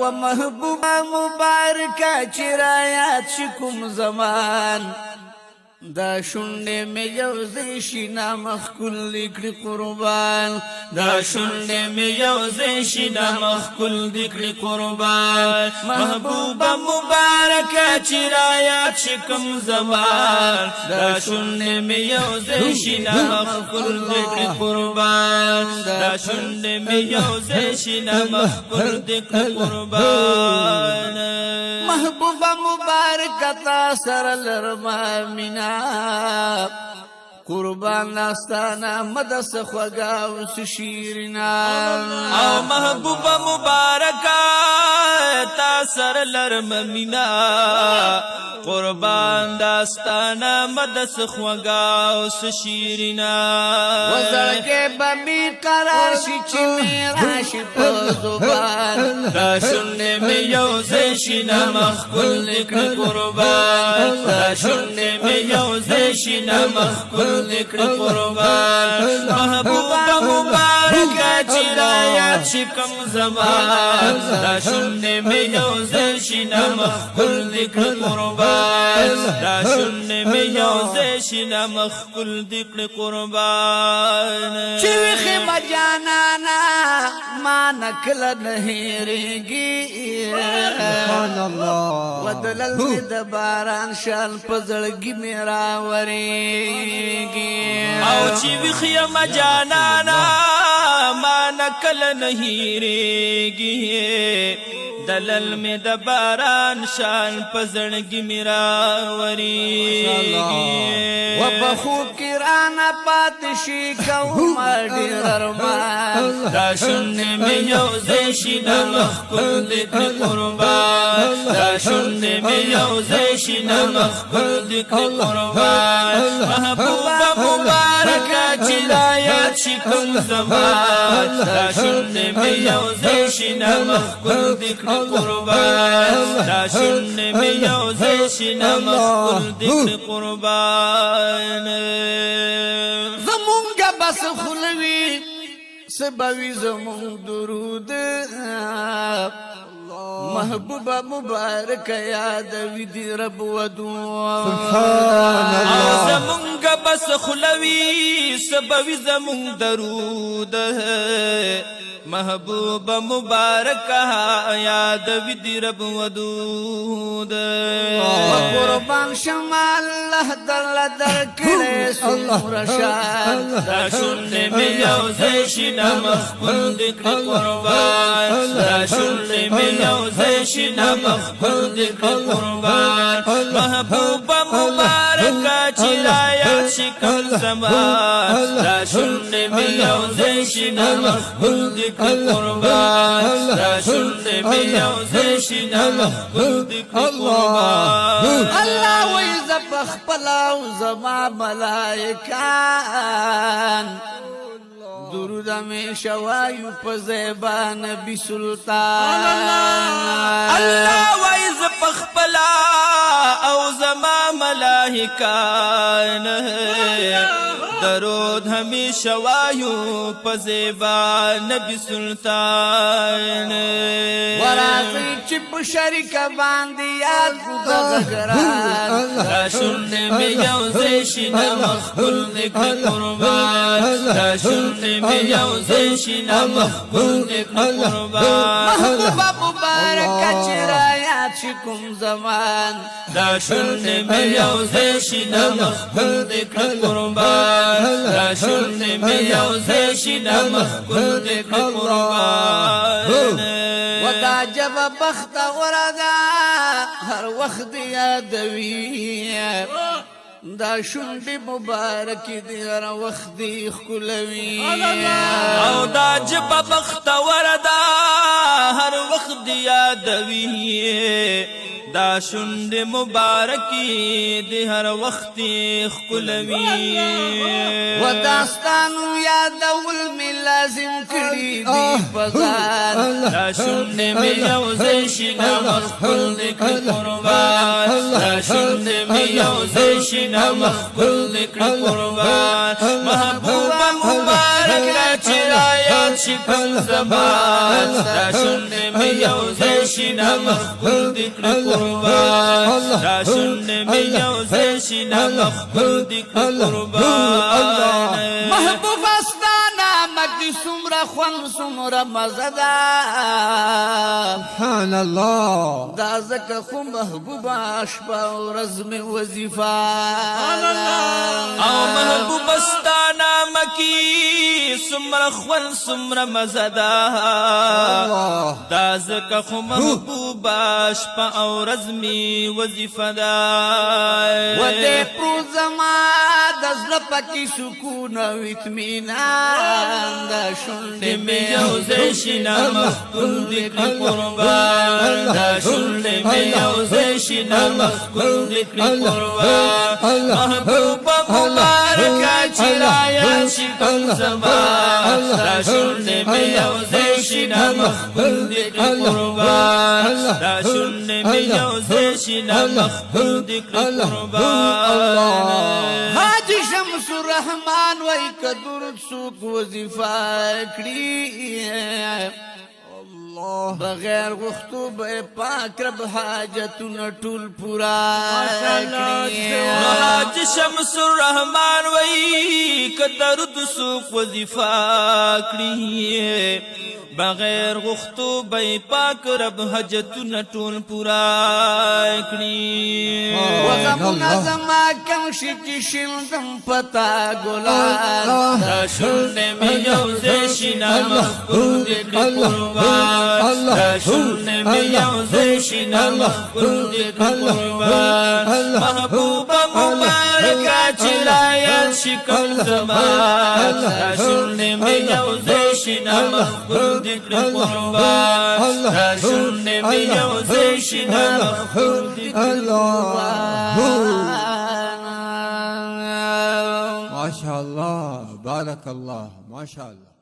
و محبوبا مبارکا چرایات شکم زمان دا شنڈے میں یوزے شینا مخکل لکڑ قربان دا شنڈے میں یوزے شینا مخکل لکڑ قربان محبوبا مبارکا چرایات شکم زمان دا شنڈے میں یوزے شینا مخکل لکڑ قربان دا شنڈے میں یوزے شینا مخکل لکڑ قربان محبوبا مبارکا تا سر لرما منا قربان لاستانا مدس خوگاو سشیرنا او محبوبا مبارکا تا سر لرم مینا قربان داستانا مدس خوگاو سشیرنا وزرگے بمی قرار شی چی میرا شی پزبان دا شننے میں یوزے شینا مخکل لکڑ قربان دا شننے میں یوزے شینا مخکل لکڑ قربان محبوبا مبارکا چرایات شکم زمان دا شننے میں یوزے شینا مخکل لکڑ قربان دا شننے میں یوزے شینا مخکل لکڑ قربان چوخ مجانانا ما نکل نہیں ریگی ودلل زد باران شال پزڑگی میرا وریگی او چوخ مجانانا ما نکل نہیں ریگی دلل میں دباران شان پزڑگی میرا وریگی و بخو کرانا پاتشی کو مڈی ررمان دا شننے میں یوزے شینا مخکل لکڑ قربان دا شننے میں یوزے شینا مخکل لکڑ قربان محبوبا مبارکا چرایات شکم زمان دا شننے میں یوزے شینا مخکل لکڑ قربان دا شننے میں یوزے شینا مخکل لکڑ قربان زمونگا بس خلوی سبوی زمون درود محبوبا مبارک یادوی دی رب ودو زمونگا بس خلوی سبوی زمون درود محبوبا مبارک یادوی دی رب ودود قربان شمال اللہ دل در کرے سمور شان دا شننے میں یوزے شینا مخکل لکڑ قربان دا شننے میں یوزے شینا مخکل لکڑ قربان محبوبا مبارک چرایات شکم زمان دا شننے میں یوزے شینا مخکل لکڑ قربان دا شننے میں یوزے شینا مخکل لکڑ قربان اللہ ویزا پخپلاو زما ملائکان درود میں شوایو پزیبان نبی سلطان اللہ ویزا پخپلا او زما ملائکان درود ہمیشہ وایو پزیبا نبی سلطان ورازی چپ شرک باندیات گزگران دا شننے میں یوزے شینا مخکل لکڑ قربان دا شننے میں یوزے شینا مخکل لکڑ قربان محبوبا مبارکا چرایات شکم زمان دا شننے میں یوزے شینا مخکل لکڑ قربان دا شننے میں یوزے شینا مخکل لکڑ قربان ودا جب بخت وردا ہر وقت یادوی دا شنڈی مبارکی دی ہر وقت خلوی او دا جب بخت وردا ہر وقت یادوی دا شنڈ مبارکی دی ہر وقت خلوی و داستانو یادول میں لازم کری دی بزان دا شنڈ میں یوزے شینا مخکل لکڑ قربان دا شنڈ میں یوزے شینا مخکل لکڑ قربان محبوبا مبارک چرایات شکل زبان دا شنڈ میں یوزے شینا مخبول دکر قربان را شنده می یوزه شینا مخبول دکر قربان محبوب استانا مکی سمرا خون سمرا مزدا سبحان الله دا زکه خو محبوبه شپه ورځ مې وظیفه او محبوب استانا مکی سمرا خون سمرا مزدا دا زکه خو محبوبه شپه او ورځ مې وظیفه ده و دې پرو زما د زړه پکې سکون او اطمینان دا شونډې مې یوځای شي نه مخکول دې کړي قربان دا شونډې مې یوځای شي نه مخکول دې کړي قربان محبوبه مبارکه چې رایاد شي کوم زمان دا شونډې مې یوځای شي نه مخکول دې کړي قربان دا شونډې مې یوځای شي نه مخکول دې کړي قربان حاجی شمس الرحمن وای کدرد سوق وظیفه کړی الله بغیر غختو به پاک رب حاجتونه ټول پورا کړی حاجی شمس الرحمن وای کدرد سوق وظیفه کړی بغیر غختو به پاک رب حاجتونه ټول پورا کړی وغمونه زما کم شي چې شیندم پتا ګلان دا شونډې مې یوځای شي نه مخکول دې کړي قربان دا شونډې مې یوځای شي نه مخکول دې کړي قربان محبوبه مبارکه چې رایاد شي کوم زمان دا شونډې مې یوځای شي نه مخکول دې کړي قربان دا شونډې مې یوځای شي نه مخکول دې کړي قربان ما شاء الله بارك الله ما شاء الله